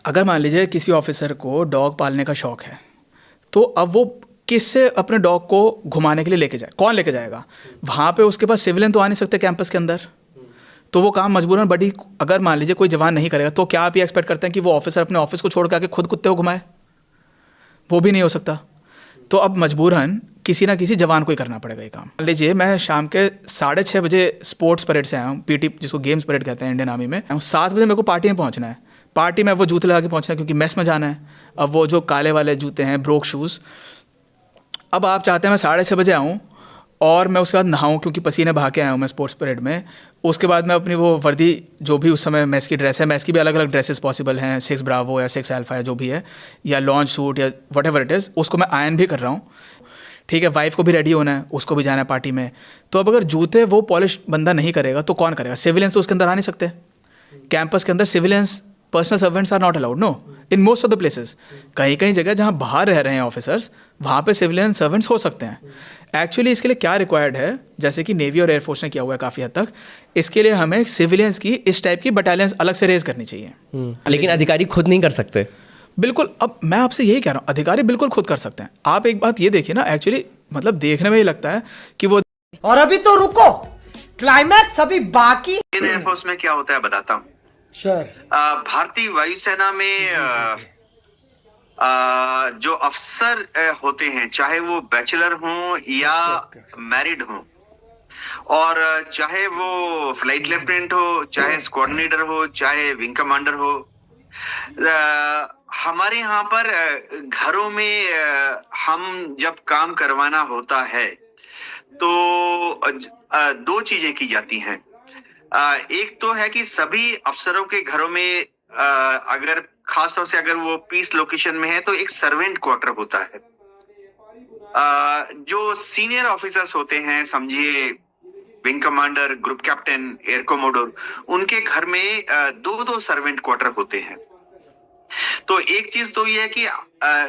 अगर मान लीजिए किसी ऑफिसर को डॉग पालने का शौक है, तो अब वो किससे अपने डॉग को घुमाने के लिए लेके जाए, कौन लेके जाएगा? वहाँ पे उसके पास सिविलियन तो आ नहीं सकते कैंपस के अंदर, तो वो काम मजबूरन बड़ी, अगर मान लीजिए कोई जवान नहीं करेगा तो क्या आप ये एक्सपेक्ट करते हैं कि वो ऑफिसर अपने ऑफिस को छोड़ के आके खुद कुत्ते को घुमाए? वो भी नहीं हो सकता। तो अब मजबूरन किसी ना किसी जवान को ही करना पड़ेगा ये काम। मान लीजिए मैं शाम के 6:30 बजे स्पोर्ट्स परेड से आया हूँ, पीटी जिसको गेम्स परेड कहते हैं इंडियन आर्मी में, 7 बजे मेरे को पार्टी में पहुँचना है। पार्टी में वो जूते लगा के पहुँचना है क्योंकि मेस में जाना है। अब वो जो काले वाले जूते हैं, ब्रोक शूज़, अब आप चाहते हैं मैं 6:30 बजे आऊँ और मैं उसके बाद नहाऊँ क्योंकि पसीने बहा के आया हूँ मैं स्पोर्ट्स परेड में। उसके बाद मैं अपनी वो वर्दी, जो भी उस समय मैस की ड्रेस है, मैस की भी अलग अलग ड्रेसेस पॉसिबल हैं, 6 ब्रावो या 6 अल्फा या जो भी है, या लॉन्च सूट या वट एवर इट इज़, उसको मैं आयन भी कर रहा हूँ। ठीक है, वाइफ को भी रेडी होना है, उसको भी जाना है पार्टी में। तो अब अगर जूते वो पॉलिश बंदा नहीं करेगा तो कौन करेगा? सिविलियंस तो उसके अंदर आ नहीं सकते। कैंपस के अंदर civilians, personal servants are not allowed, no, in most of the places. कहीं कहीं जगह जहाँ बाहर रह रहे हैं ऑफिसर्स, वहाँ पे सिविलियन सर्वेंट्स हो सकते हैं। एक्चुअली इसके लिए क्या रिक्वायर्ड है, जैसे कि नेवी और एयरफोर्स ने किया हुआ है काफ़ी हद तक, इसके लिए हमें सिविलियंस की इस टाइप की बटालियंस अलग से रेज करनी चाहिए। लेकिन अधिकारी खुद नहीं कर सकते। बिल्कुल, अब मैं आपसे यही कह रहा हूँ, अधिकारी बिल्कुल खुद कर सकते हैं। आप एक बात ये देखिए ना, एक्चुअली मतलब देखने में ही लगता है कि वो, और अभी तो रुको, क्लाइमैक्स अभी बाकी। एयरफोर्स में क्या होता है बताता हूँ सर। भारतीय वायुसेना में जो अफसर होते हैं, चाहे वो बैचलर हों या मैरिड हों, और चाहे वो फ्लाइट लेफ्टिनेंट हो, चाहे कोऑर्डिनेटर हो, चाहे विंग कमांडर हो, हमारे यहाँ पर घरों में हम जब काम करवाना होता है तो दो चीजें की जाती हैं। एक तो है कि सभी अफसरों के घरों में अगर खासतौर से अगर वो पीस लोकेशन में है तो एक सर्वेंट क्वार्टर होता है। जो सीनियर ऑफिसर्स होते हैं, समझिए wing commander, group captain, air commodore, उनके घर में दो दो सर्वेंट क्वार्टर होते हैं। तो एक चीज तो ये है कि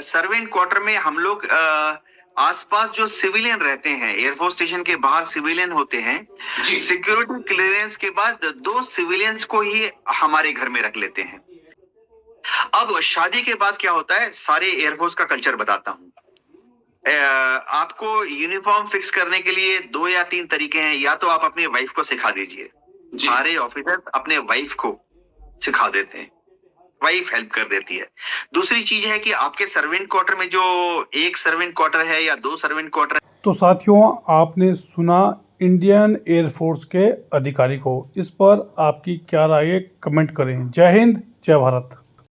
सर्वेंट क्वार्टर में हम लोग आसपास जो सिविलियन रहते हैं, एयरफोर्स स्टेशन के बाहर सिविलियन होते हैं, सिक्योरिटी क्लियरेंस के बाद 2 सिविलियंस को ही हमारे घर में रख लेते हैं। अब शादी के बाद क्या होता है, सारे एयरफोर्स का कल्चर बताता हूँ। आपको यूनिफॉर्म फिक्स करने के लिए 2 या 3 तरीके हैं। या तो आप अपनी वाइफ को सिखा दीजिए, सारे ऑफिसर्स अपने वाइफ को सिखा देते हैं, वाइफ हेल्प कर देती है। दूसरी चीज है कि आपके सर्वेंट क्वार्टर में जो एक सर्वेंट क्वार्टर है या 2 सर्वेंट क्वार्टर है। तो साथियों, आपने सुना इंडियन एयरफोर्स के अधिकारी को। इस पर आपकी क्या राय है, कमेंट करें। जय हिंद, जय भारत।